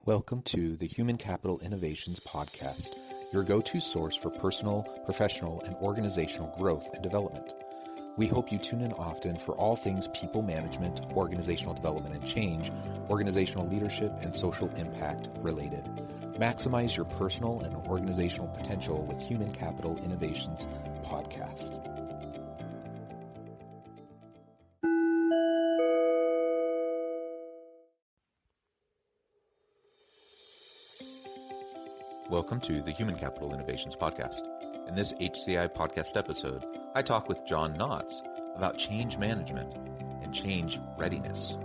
Welcome to the Human Capital Innovations Podcast, your go-to source for personal, professional, and organizational growth and development. We hope you tune in often for all things people management, organizational development and change, organizational leadership, and social impact related. Maximize your personal and organizational potential with Human Capital Innovations Podcast. Welcome to the Human Capital Innovations Podcast. In this HCI podcast episode, I talk with John Knotts about change management and change readiness.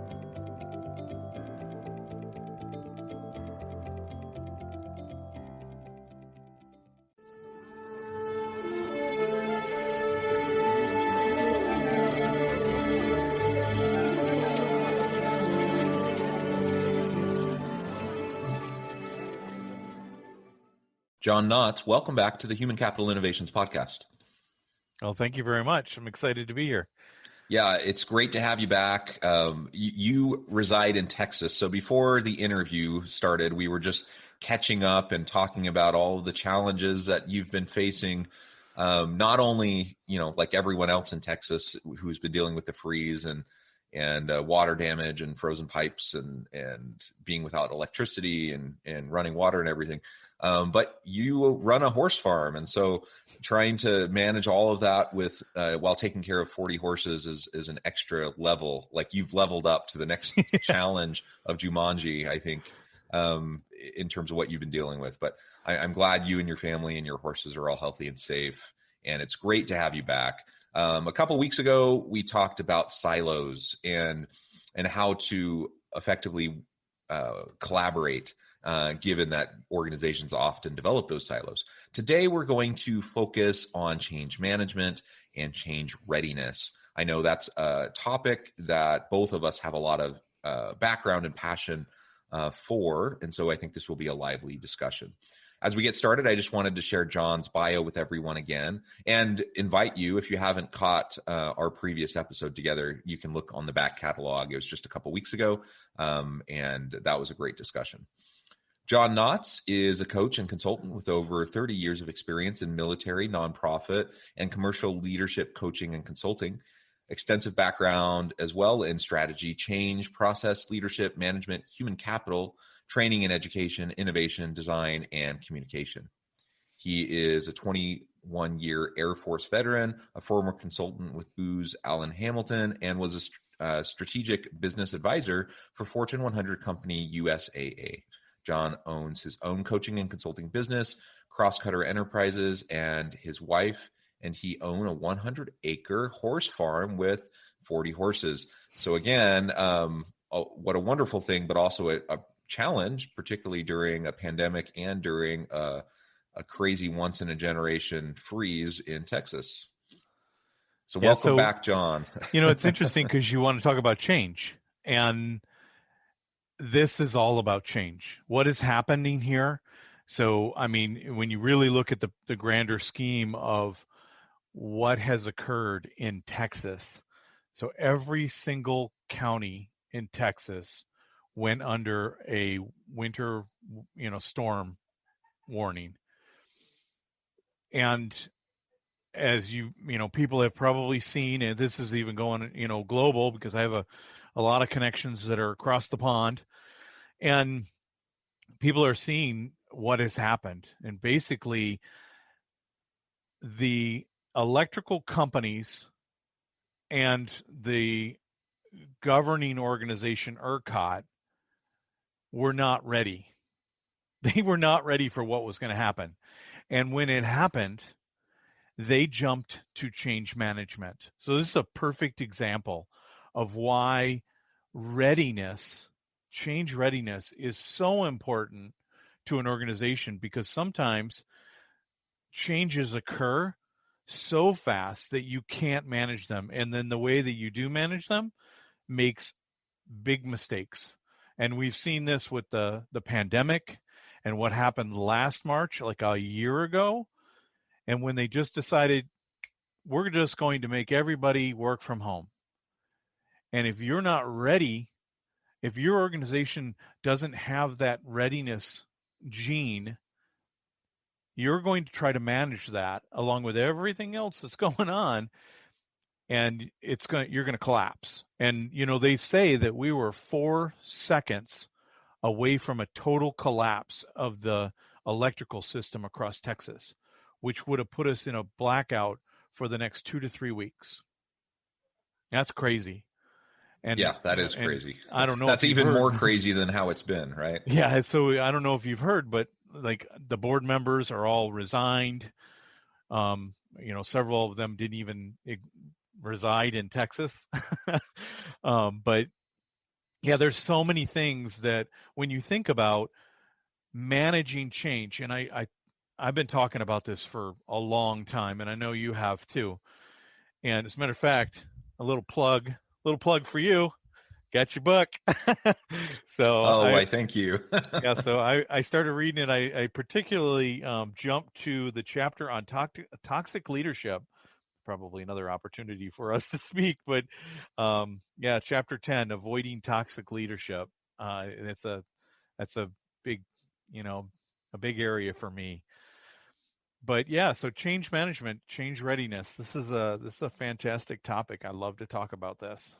John Knotts, welcome back to the Human Capital Innovations Podcast. Well, thank you very much. I'm excited to be here. Yeah, it's great to have you back. You reside in Texas. So before the interview started, we were just catching up and talking about all of the challenges that you've been facing, not only, like everyone else in Texas who's been dealing with the freeze and water damage and frozen pipes and being without electricity and running water and everything. But you run a horse farm. And so trying to manage all of that with while taking care of 40 horses is an extra level. Like you've leveled up to the next challenge of Jumanji, I think, in terms of what you've been dealing with. But I'm glad you and your family and your horses are all healthy and safe. And it's great to have you back. A couple of weeks ago, we talked about silos and how to effectively collaborate, given that organizations often develop those silos. Today, we're going to focus on change management and change readiness. I know that's a topic that both of us have a lot of background and passion for, and so I think this will be a lively discussion. As we get started, I just wanted to share John's bio with everyone again and invite you, if you haven't caught our previous episode together, you can look on the back catalog. It was just a couple weeks ago, and that was a great discussion. John Knotts is a coach and consultant with over 30 years of experience in military, nonprofit, and commercial leadership coaching and consulting. Extensive background as well in strategy, change, process, leadership, management, human capital, training and education, innovation, design, and communication. He is a 21-year Air Force veteran, a former consultant with Booz Allen Hamilton, and was a strategic business advisor for Fortune 100 company USAA. John owns his own coaching and consulting business, Crosscutter Enterprises, and his wife and he own a 100-acre horse farm with 40 horses. So again, what a wonderful thing, but also a challenge, particularly during a pandemic and during a crazy once-in-a-generation freeze in Texas. So welcome back, John. It's interesting because you want to talk about change. And this is all about change. What is happening here? So, when you really look at the grander scheme of what has occurred in Texas, so every single county in Texas went under a winter, storm warning. And as people have probably seen, and this is even going, global, because I have a lot of connections that are across the pond, and people are seeing what has happened. And basically, the electrical companies and the governing organization, ERCOT, were not ready. They were not ready for what was going to happen. And when it happened, they jumped to change management. So this is a perfect example of why change readiness is so important to an organization, because sometimes changes occur so fast that you can't manage them. And then the way that you do manage them makes big mistakes. And we've seen this with the pandemic and what happened last March, like a year ago. And when they just decided, we're just going to make everybody work from home. And if you're not ready if your organization doesn't have that readiness gene, you're going to try to manage that along with everything else that's going on, and you're going to collapse. And they say that we were 4 seconds away from a total collapse of the electrical system across Texas, which would have put us in a blackout for the next 2 to 3 weeks. That's crazy. And Yeah, that is and crazy. I don't know That's if you've even heard. more crazy than how it's been, right? Yeah, so I don't know if you've heard, but like the board members are all resigned. Several of them didn't even reside in Texas. But yeah, there's so many things that when you think about managing change, and I've been talking about this for a long time, and I know you have too. And as a matter of fact, a little plug for you. Got your book. So Oh, why, thank you. so I started reading it. I particularly jumped to the chapter on toxic leadership. Probably another opportunity for us to speak, but chapter 10, avoiding toxic leadership. That's a big, a big area for me. But yeah, so change management, change readiness. This is a fantastic topic. I love to talk about this.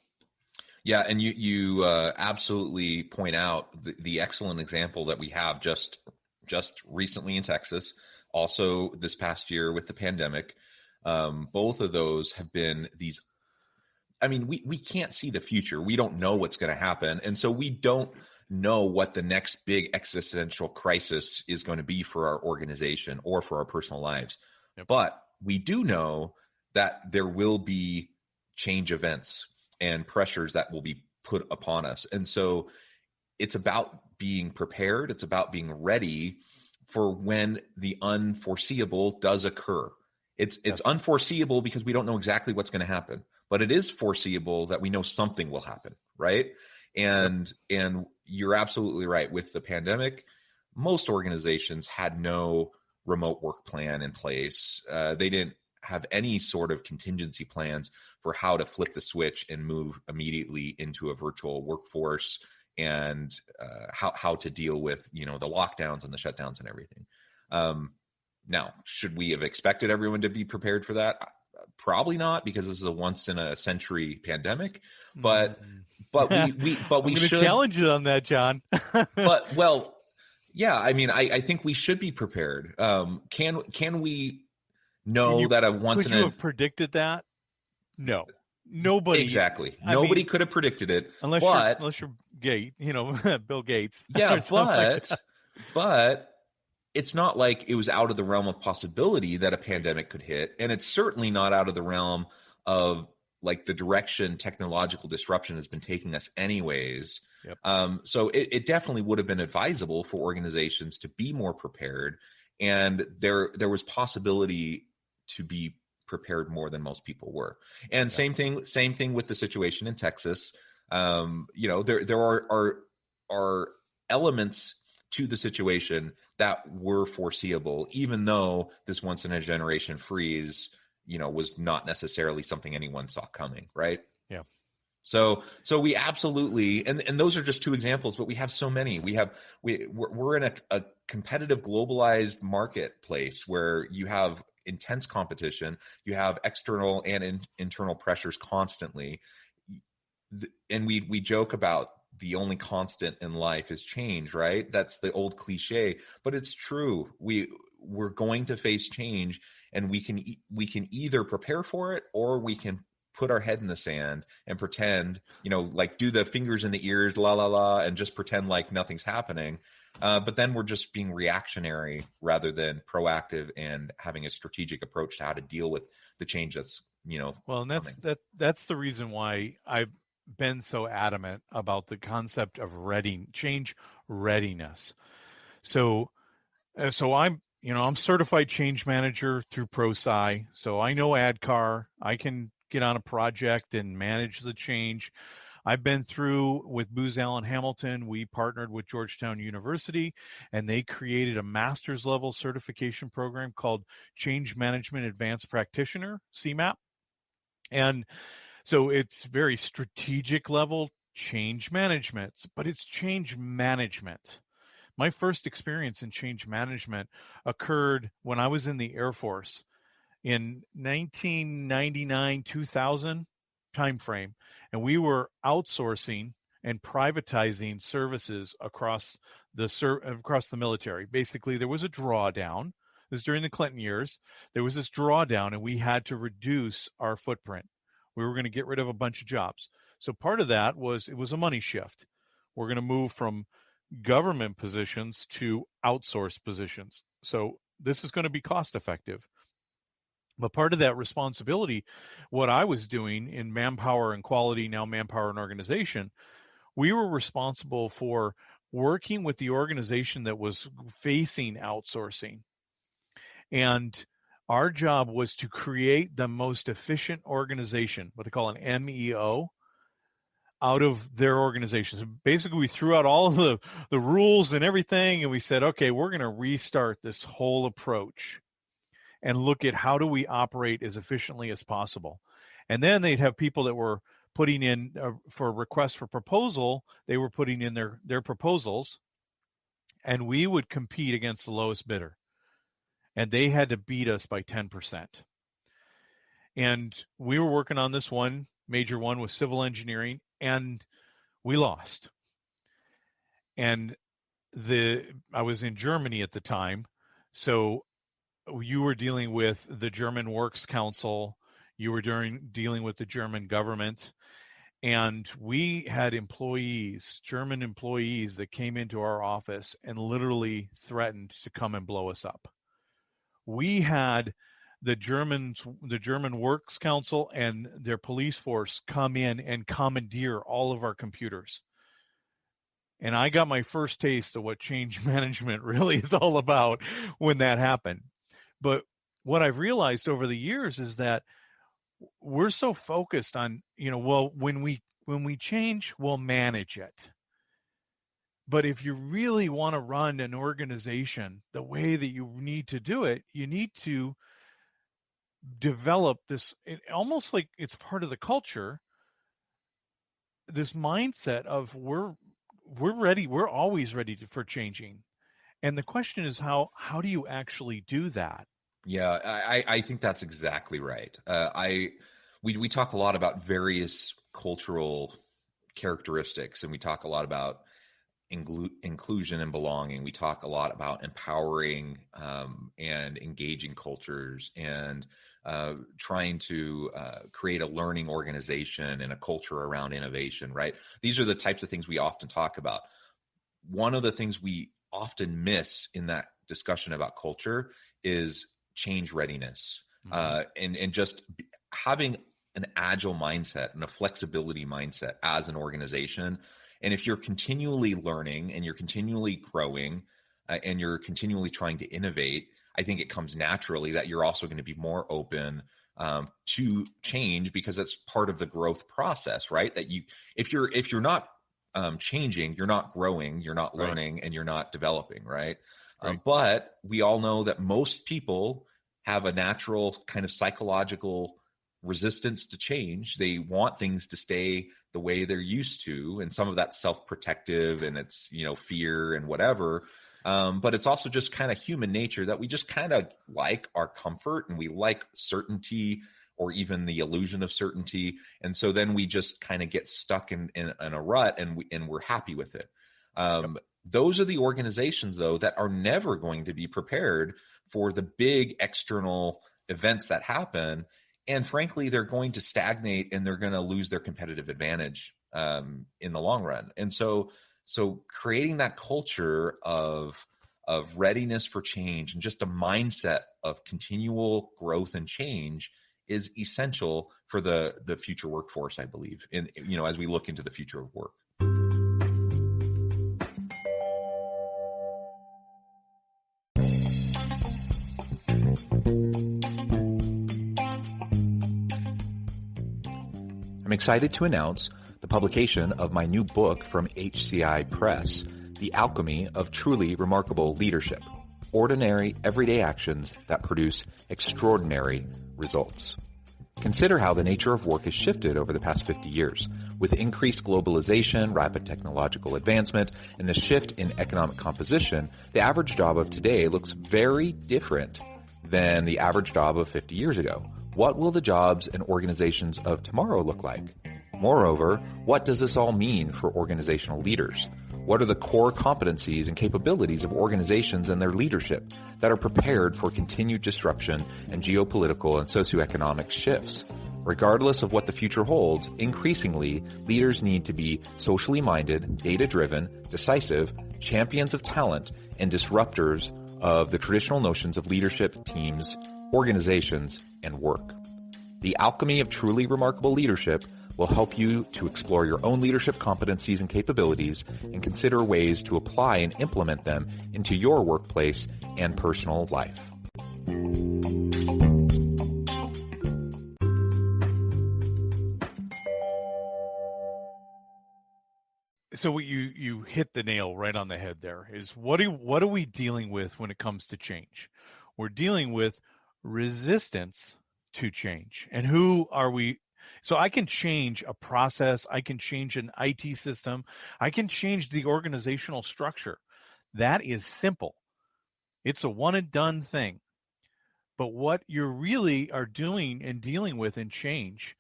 Yeah, and you absolutely point out the excellent example that we have just recently in Texas, also this past year with the pandemic. Both of those have been these. I mean, we can't see the future. We don't know what's going to happen, and so we don't know what the next big existential crisis is going to be for our organization or for our personal lives. Yep. But we do know that there will be change events and pressures that will be put upon us. And so it's about being prepared. It's about being ready for when the unforeseeable does occur. It's Yes. unforeseeable because we don't know exactly what's going to happen, but it is foreseeable that we know something will happen, right? And you're absolutely right. With the pandemic, most organizations had no remote work plan in place. They didn't have any sort of contingency plans for how to flip the switch and move immediately into a virtual workforce, and how to deal with the lockdowns and the shutdowns and everything. Now, should we have expected everyone to be prepared for that? Probably not, because this is a once in a century pandemic. But we I'm going to should challenge you on that, John. but well, yeah. I mean, I think we should be prepared. Can we know that a once Could in you a have predicted that? No, nobody. exactly I nobody mean, could have predicted it, unless but you're Gate, Bill Gates yeah, or something like that. but it's not like it was out of the realm of possibility that a pandemic could hit, and it's certainly not out of the realm of like the direction technological disruption has been taking us anyways. Yep. So it definitely would have been advisable for organizations to be more prepared, and there was possibility to be prepared more than most people were. And same thing with the situation in Texas. There are elements to the situation that were foreseeable, even though this once in a generation freeze, was not necessarily something anyone saw coming, right? Yeah. So we absolutely, and those are just two examples, but we have so many. We're in a competitive, globalized marketplace where you have intense competition, you have external and internal pressures constantly, and we joke about the only constant in life is change, right? That's the old cliche, but it's true. We're going to face change, and we can either prepare for it, or we can put our head in the sand and pretend, like do the fingers in the ears, la la la, and just pretend like nothing's happening. But then we're just being reactionary rather than proactive and having a strategic approach to how to deal with the change that's well, and that's the reason why I've been so adamant about the concept of change readiness. So I'm certified change manager through ProSci, so I know ADCAR. I can get on a project and manage the change. I've been through with Booz Allen Hamilton. We partnered with Georgetown University, and they created a master's level certification program called Change Management Advanced Practitioner, CMAP. And so it's very strategic level change management, but it's change management. My first experience in change management occurred when I was in the Air Force in 1999, 2000 timeframe, and we were outsourcing and privatizing services across the military. Basically, there was a drawdown. This was during the Clinton years. There was this drawdown, and we had to reduce our footprint. We were going to get rid of a bunch of jobs. So part of that was it was a money shift. We're going to move from government positions to outsourced positions. So this is going to be cost effective. But part of that responsibility, what I was doing in manpower and quality, now manpower and organization, we were responsible for working with the organization that was facing outsourcing. And our job was to create the most efficient organization, what they call an MEO, out of their organizations. So basically, we threw out all of the rules and everything, and we said, okay, we're going to restart this whole approach and look at how do we operate as efficiently as possible. And then they'd have people that were putting in for requests for proposal, they were putting in their proposals, and we would compete against the lowest bidder. And they had to beat us by 10%. And we were working on this one, major one with civil engineering, and we lost. And I was in Germany at the time, so you were dealing with the German Works Council, you were dealing with the German government, and we had German employees that came into our office and literally threatened to come and blow us up. We had the German Works Council and their police force come in and commandeer all of our computers. And I got my first taste of what change management really is all about when that happened. But what I've realized over the years is that we're so focused on, when we change, we'll manage it. But if you really want to run an organization the way that you need to do it, you need to develop this, almost like it's part of the culture, this mindset of we're ready, we're always ready for changing. And the question is how do you actually do that? Yeah, I think that's exactly right. We talk a lot about various cultural characteristics, and we talk a lot about inclusion and belonging. We talk a lot about empowering and engaging cultures, and trying to create a learning organization and a culture around innovation, right? These are the types of things we often talk about. One of the things we often miss in that discussion about culture is change readiness, and just having an agile mindset and a flexibility mindset as an organization. And if you're continually learning and you're continually growing and you're continually trying to innovate, I think it comes naturally that you're also going to be more open to change, because it's part of the growth process, right? That if you're not changing, you're not growing, you're not learning, right, and you're not developing, right? Right. But we all know that most people have a natural kind of psychological resistance to change. They want things to stay the way they're used to. And some of that's self-protective, and it's, fear and whatever. But it's also just kind of human nature that we just kind of like our comfort, and we like certainty, or even the illusion of certainty. And so then we just kind of get stuck in a rut, and we're happy with it. Those are the organizations, though, that are never going to be prepared for the big external events that happen. And frankly, they're going to stagnate, and they're going to lose their competitive advantage in the long run. And so creating that culture of readiness for change and just a mindset of continual growth and change is essential for the future workforce, I believe, and as we look into the future of work. I'm excited to announce the publication of my new book from HCI Press, The Alchemy of Truly Remarkable Leadership: Ordinary, Everyday Actions that Produce Extraordinary Results. Consider how the nature of work has shifted over the past 50 years. With increased globalization, rapid technological advancement, and the shift in economic composition, the average job of today looks very different than the average job of 50 years ago. What will the jobs and organizations of tomorrow look like? Moreover, what does this all mean for organizational leaders? What are the core competencies and capabilities of organizations and their leadership that are prepared for continued disruption and geopolitical and socioeconomic shifts? Regardless of what the future holds, increasingly, leaders need to be socially minded, data-driven, decisive, champions of talent, and disruptors of the traditional notions of leadership, teams, organizations, and work. The alchemy of truly remarkable leadership will help you to explore your own leadership competencies and capabilities and consider ways to apply and implement them into your workplace and personal life. So you hit the nail right on the head there is what are we dealing with when it comes to change? We're dealing with resistance to change. And who are we? So I can change a process, I can change an IT system, I can change the organizational structure. That is simple. It's a one and done thing. But what you really are doing and dealing with in change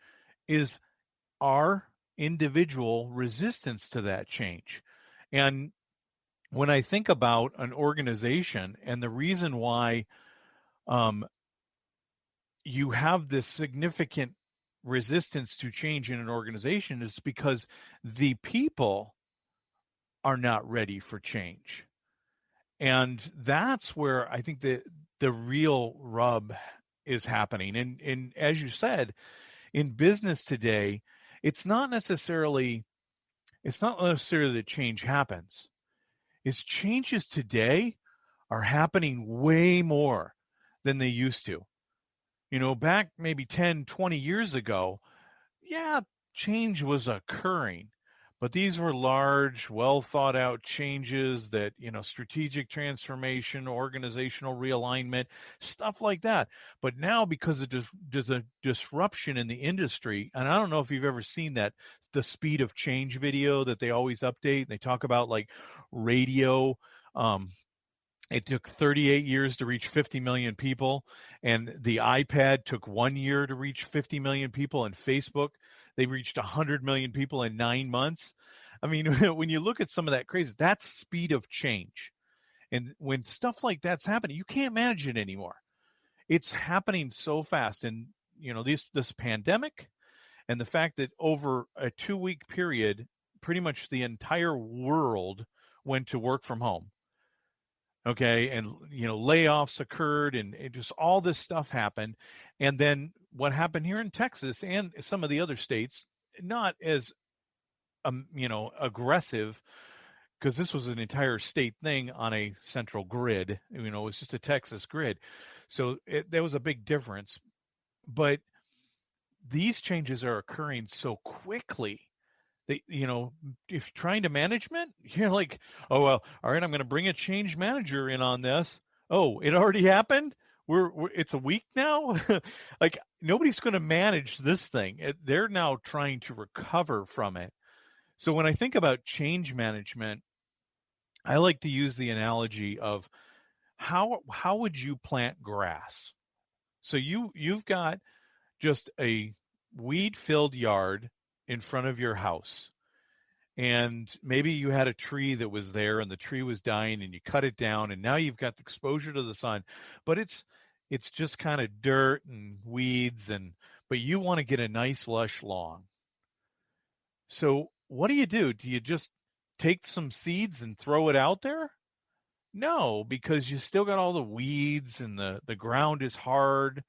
is our individual resistance to that change. And when I think about an organization and the reason why you have this significant resistance to change in an organization is because the people are not ready for change. And that's where I think the real rub is happening. And as you said, in business today, it's not necessarily that change happens. It's changes today are happening way more than they used to. You know, back maybe 10, 20 years ago, yeah, change was occurring, but these were large, well thought out changes that, strategic transformation, organizational realignment, stuff like that. But now, because of there's a disruption in the industry, and I don't know if you've ever seen that, the speed of change video that they always update. They talk about like radio. It took 38 years to reach 50 million people, and the iPad took 1 year to reach 50 million people, and Facebook, they reached 100 million people in 9 months. I mean, when you look at some of that crazy, that's speed of change. And when stuff like that's happening, you can't manage it anymore. It's happening so fast. And, this pandemic and the fact that over a 2-week period, pretty much the entire world went to work from home. Okay. And, layoffs occurred and just all this stuff happened. And then what happened here in Texas and some of the other states, not as, aggressive, because this was an entire state thing on a central grid. It was just a Texas grid. So there was a big difference. But these changes are occurring so quickly. If you're trying to management, you're like, oh, well, all right, I'm going to bring a change manager in on this. Oh, it already happened. It's a week now. Like nobody's going to manage this thing. They're now trying to recover from it. So when I think about change management, I like to use the analogy of how would you plant grass? So you've got just a weed-filled yard in front of your house. And maybe you had a tree that was there and the tree was dying and you cut it down and now you've got the exposure to the sun, but it's just kind of dirt and weeds but you want to get a nice lush lawn. So what do? Do you just take some seeds and throw it out there? No, because you still got all the weeds and the ground is hard.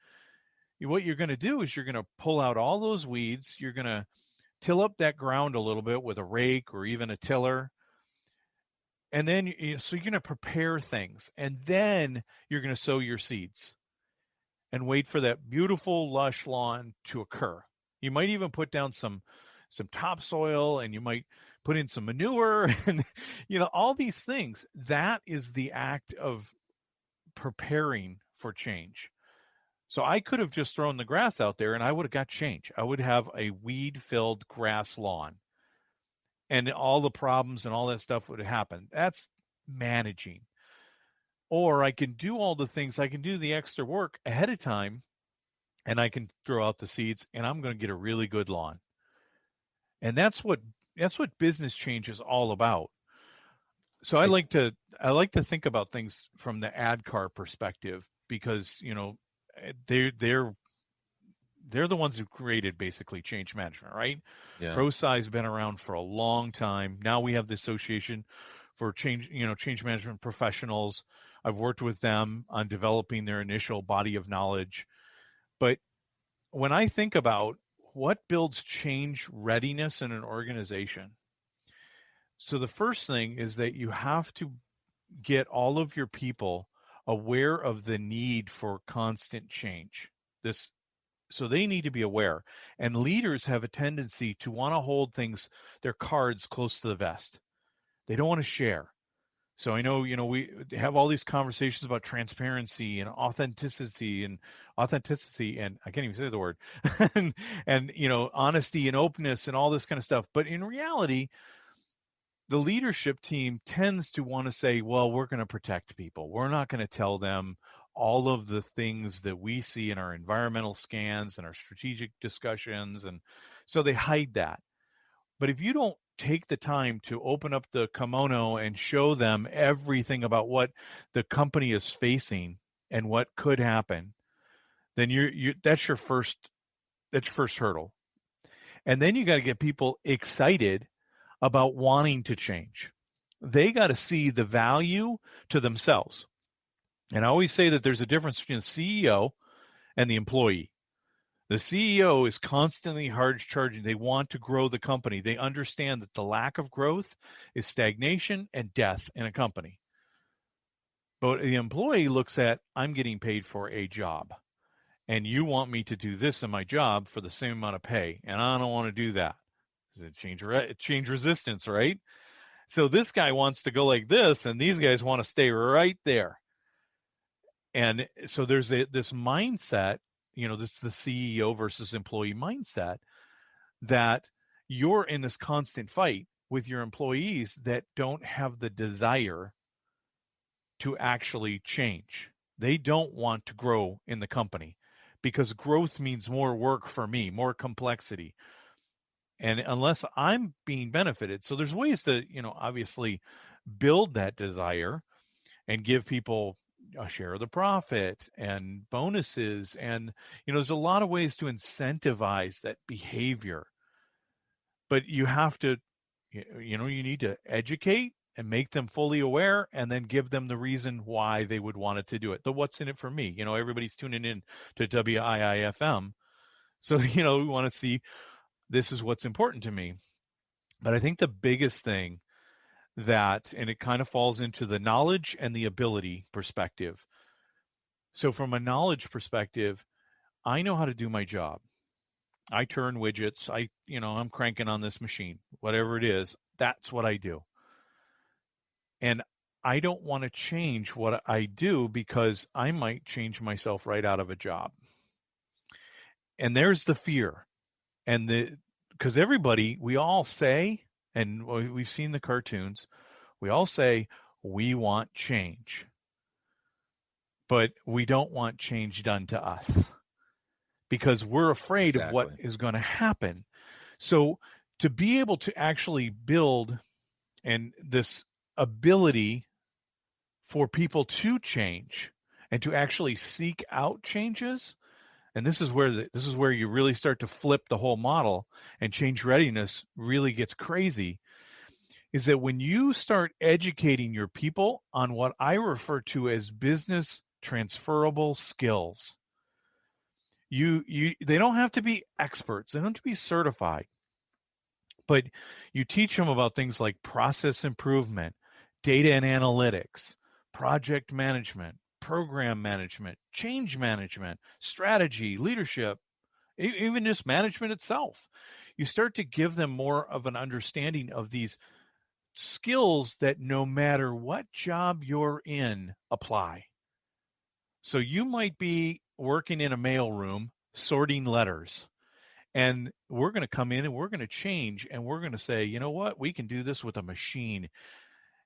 What you're going to do is you're going to pull out all those weeds. You're going to till up that ground a little bit with a rake or even a tiller. And then, so you're going to prepare things. And then you're going to sow your seeds and wait for that beautiful, lush lawn to occur. You might even put down some topsoil and you might put in some manure and, all these things. That is the act of preparing for change. So I could have just thrown the grass out there and I would have got change. I would have a weed-filled grass lawn and all the problems and all that stuff would have happened. That's managing. Or I can do all the things, I can do the extra work ahead of time and I can throw out the seeds and I'm going to get a really good lawn. And that's what business change is all about. So It, I like to think about things from the ad car perspective because, they're they're the ones who created basically change management, right? yeah. ProSci's been around for a long time. Now we have the Association for change management professionals. I've worked with them on developing their initial body of knowledge. But when I think about what builds change readiness in an organization, so the first thing is that you have to get all of your people aware of the need for constant change. This So they need to be aware. And leaders have a tendency to want to hold things, their cards close to the vest. They don't want to share. So I know, we have all these conversations about transparency and authenticity and I can't even say the word and honesty and openness and all this kind of stuff. But in reality, the leadership team tends to want to say, well, we're going to protect people. We're not going to tell them all of the things that we see in our environmental scans and our strategic discussions. And so they hide that. But if you don't take the time to open up the kimono and show them everything about what the company is facing and what could happen, then that's your first hurdle. And then you got to get people excited about wanting to change. They got to see the value to themselves. And I always say that there's a difference between the CEO and the employee. The CEO is constantly hard charging. They want to grow the company. They understand that the lack of growth is stagnation and death in a company. But the employee looks at, I'm getting paid for a job. And you want me to do this in my job for the same amount of pay. And I don't want to do that. Change resistance, right? So this guy wants to go like this, and these guys want to stay right there. And so there's this mindset, this is the CEO versus employee mindset, that you're in this constant fight with your employees that don't have the desire to actually change. They don't want to grow in the company because growth means more work for me, more complexity. And unless I'm being benefited, so there's ways to, obviously build that desire and give people a share of the profit and bonuses. And, there's a lot of ways to incentivize that behavior. But you have to, you need to educate and make them fully aware and then give them the reason why they would want it to do it. The what's in it for me. Everybody's tuning in to WIIFM. So, we want to see this is what's important to me. But I think the biggest thing and it kind of falls into the knowledge and the ability perspective. So from a knowledge perspective, I know how to do my job. I turn widgets. I'm cranking on this machine, whatever it is, that's what I do. And I don't want to change what I do because I might change myself right out of a job. And there's the fear. Because everybody, we all say, and we've seen the cartoons, we all say we want change, but we don't want change done to us because we're afraid of what is going to happen. So to be able to actually build and this ability for people to change and to actually seek out changes, and this is where you really start to flip the whole model and change readiness really gets crazy, is that when you start educating your people on what I refer to as business transferable skills, they don't have to be experts, they don't have to be certified, but you teach them about things like process improvement, data and analytics, project management, program management, change management, strategy, leadership, even just management itself. You start to give them more of an understanding of these skills that no matter what job you're in, apply. So you might be working in a mail room sorting letters. And we're going to come in and we're going to change and we're going to say, you know what, we can do this with a machine.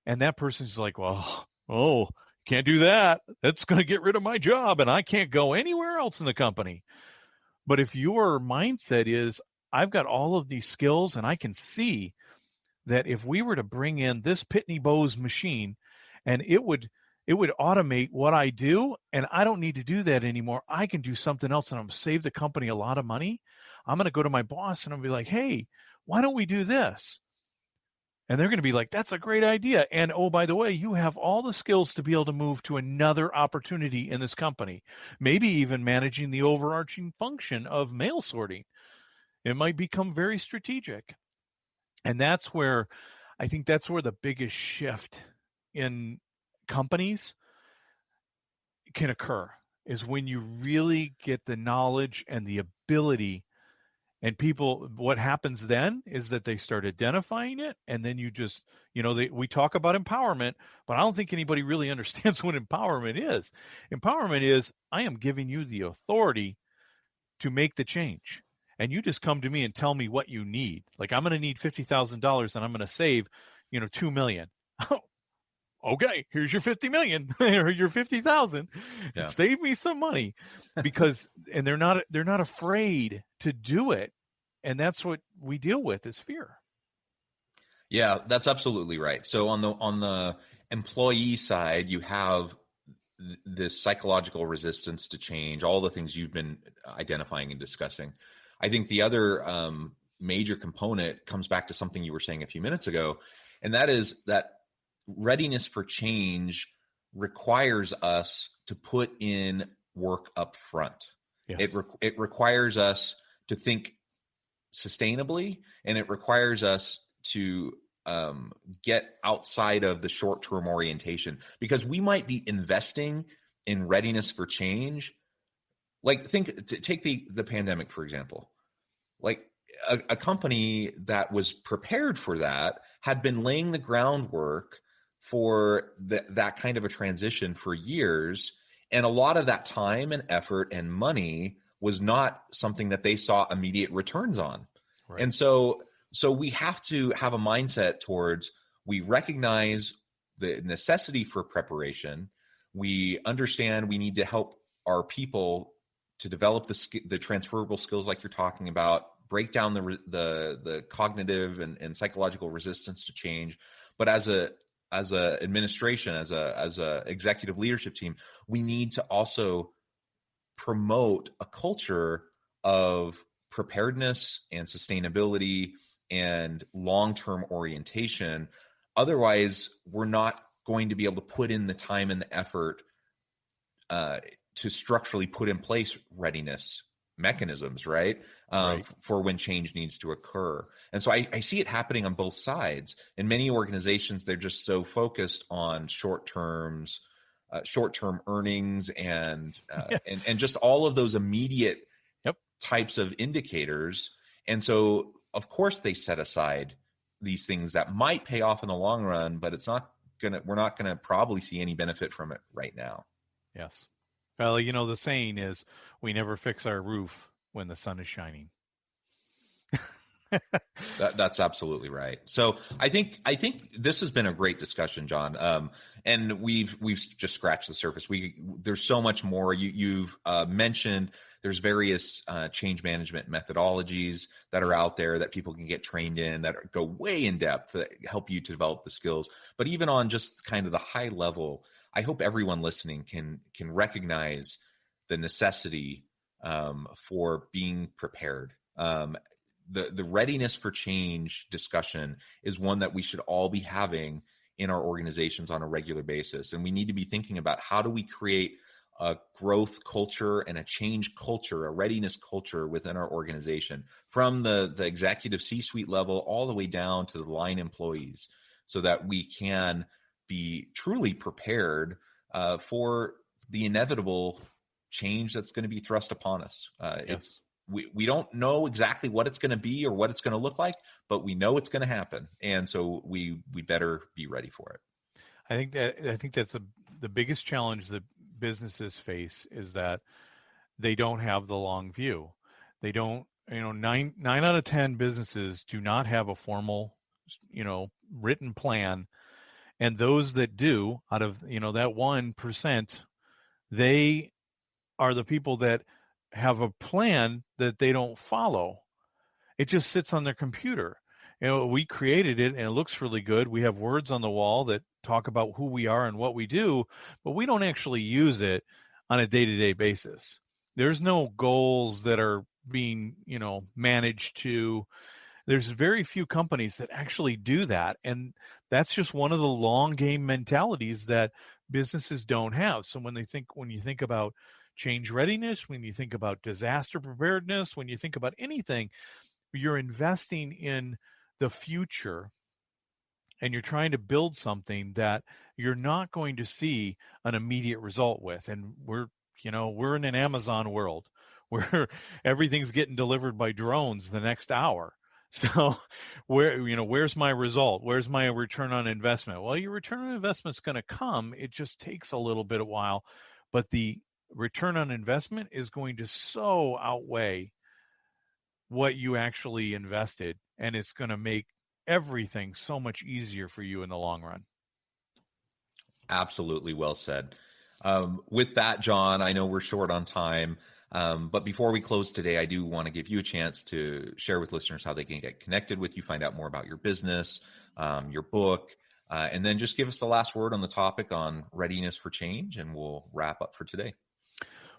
And that person's like, well, oh, can't do that. That's going to get rid of my job and I can't go anywhere else in the company. But if your mindset is, I've got all of these skills and I can see that if we were to bring in this Pitney Bowes machine and it would automate what I do and I don't need to do that anymore. I can do something else and I'm going to save the company a lot of money. I'm going to go to my boss and I'll be like, hey, why don't we do this? And they're going to be like, that's a great idea. And oh, by the way, you have all the skills to be able to move to another opportunity in this company, maybe even managing the overarching function of mail sorting. It might become very strategic. And that's where I think that's where the biggest shift in companies can occur is when you really get the knowledge and the ability. And people, what happens then is that they start identifying it, and then you just, we talk about empowerment, but I don't think anybody really understands what empowerment is. Empowerment is, I am giving you the authority to make the change. And you just come to me and tell me what you need. Like, I'm going to need $50,000 and I'm going to save, $2 million. Okay, here's your 50 million or your 50,000. Yeah. Save me some money and they're not afraid to do it. And that's what we deal with is fear. Yeah, that's absolutely right. So on the employee side, you have this psychological resistance to change, all the things you've been identifying and discussing. I think the other major component comes back to something you were saying a few minutes ago, and that is that readiness for change requires us to put in work up front. Yes. It requires us to think sustainably, and it requires us to get outside of the short-term orientation, because we might be investing in readiness for change. Like take the pandemic, for example. Like a company that was prepared for that had been laying the groundwork for that kind of a transition for years. And a lot of that time and effort and money was not something that they saw immediate returns on. Right. And so we have to have a mindset towards, we recognize the necessity for preparation. We understand we need to help our people to develop the transferable skills like you're talking about, break down the cognitive and psychological resistance to change. But as a administration, as a executive leadership team, we need to also promote a culture of preparedness and sustainability and long-term orientation. Otherwise, we're not going to be able to put in the time and the effort to structurally put in place readiness mechanisms, right? For when change needs to occur. And so I see it happening on both sides. In many organizations, they're just so focused on short-term earnings and just all of those immediate types of indicators. And so, of course, they set aside these things that might pay off in the long run, but we're not gonna probably see any benefit from it right now. Yes. Well, the saying is, we never fix our roof when the sun is shining. That's absolutely right. So I think this has been a great discussion, John. And we've just scratched the surface. There's so much more. You've mentioned there's various change management methodologies that are out there that people can get trained in, that go way in depth, that help you to develop the skills. But even on just kind of the high level, I hope everyone listening can recognize the necessity for being prepared. The readiness for change discussion is one that we should all be having in our organizations on a regular basis. And we need to be thinking about, how do we create a growth culture and a change culture, a readiness culture within our organization, from the executive C-suite level all the way down to the line employees, so that we can be truly prepared for the inevitable change that's going to be thrust upon us. Yes. We don't know exactly what it's going to be or what it's going to look like, but we know it's going to happen. And so we better be ready for it. I think that's the biggest challenge that businesses face, is that they don't have the long view. They don't, nine out of 10 businesses do not have a formal, written plan. And those that do, out of, that 1%, they are the people that have a plan that they don't follow. It just sits on their computer. We created it and it looks really good. We have words on the wall that talk about who we are and what we do, but we don't actually use it on a day-to-day basis. There's no goals that are being, managed to. There's very few companies that actually do that. And that's just one of the long game mentalities that businesses don't have. So when you think about change readiness, when you think about disaster preparedness, when you think about anything, you're investing in the future and you're trying to build something that you're not going to see an immediate result with. And we're in an Amazon world where everything's getting delivered by drones the next hour. So where's my result? Where's my return on investment? Well, your return on investment is going to come. It just takes a little bit of while, but the return on investment is going to so outweigh what you actually invested, and it's going to make everything so much easier for you in the long run. Absolutely. Well said. With that, John, I know we're short on time, but before we close today, I do want to give you a chance to share with listeners how they can get connected with you, find out more about your business, your book, and then just give us the last word on the topic on readiness for change, and we'll wrap up for today.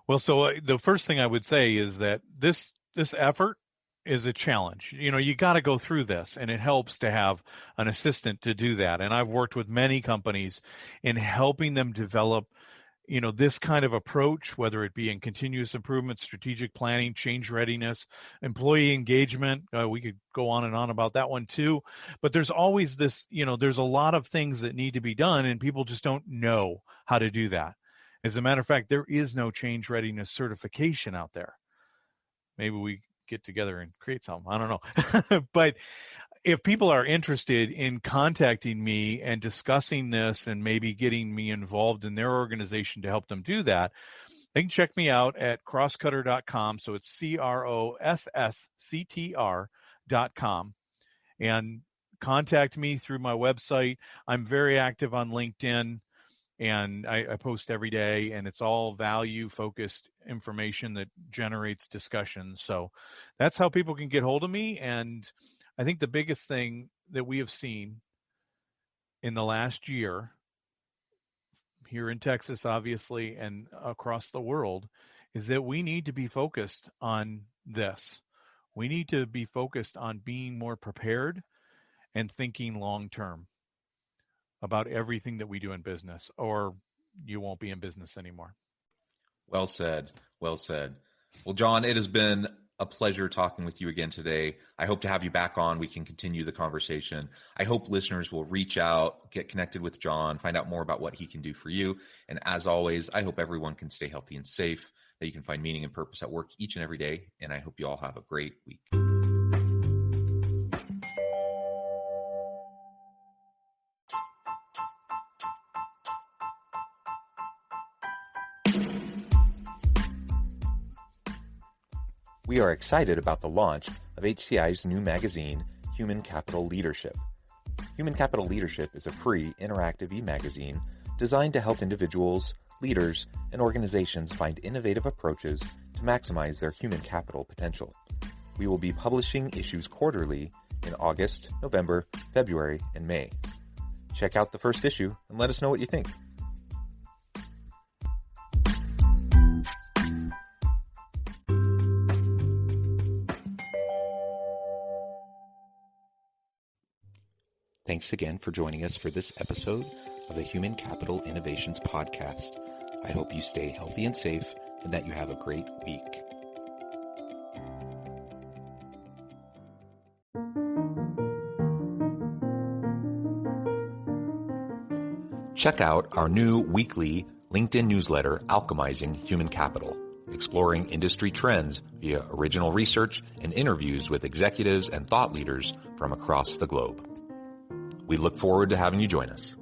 Well, so the first thing I would say is that this effort is a challenge. You got to go through this, and it helps to have an assistant to do that. And I've worked with many companies in helping them develop, this kind of approach, whether it be in continuous improvement, strategic planning, change readiness, employee engagement. We could go on and on about that one too. But there's always this, there's a lot of things that need to be done, and people just don't know how to do that. As a matter of fact, there is no change readiness certification out there. Maybe we get together and create some. I don't know. But if people are interested in contacting me and discussing this and maybe getting me involved in their organization to help them do that, they can check me out at crosscutter.com. So it's CROSSCTR.com, and contact me through my website. I'm very active on LinkedIn, and I post every day, and it's all value-focused information that generates discussion. So that's how people can get hold of me. And I think the biggest thing that we have seen in the last year, here in Texas, obviously, and across the world, is that we need to be focused on this. We need to be focused on being more prepared and thinking long-term about everything that we do in business, or you won't be in business anymore. Well said. Well said. Well, John, it has been a pleasure talking with you again today. I hope to have you back on. We can continue the conversation. I hope listeners will reach out, get connected with John, find out more about what he can do for you. And as always, I hope everyone can stay healthy and safe, that you can find meaning and purpose at work each and every day. And I hope you all have a great week. We are excited about the launch of HCI's new magazine, Human Capital Leadership. Human Capital Leadership is a free, interactive e-magazine designed to help individuals, leaders, and organizations find innovative approaches to maximize their human capital potential. We will be publishing issues quarterly in August, November, February, and May. Check out the first issue and let us know what you think. Thanks again for joining us for this episode of the Human Capital Innovations Podcast. I hope you stay healthy and safe and that you have a great week. Check out our new weekly LinkedIn newsletter, Alchemizing Human Capital, exploring industry trends via original research and interviews with executives and thought leaders from across the globe. We look forward to having you join us.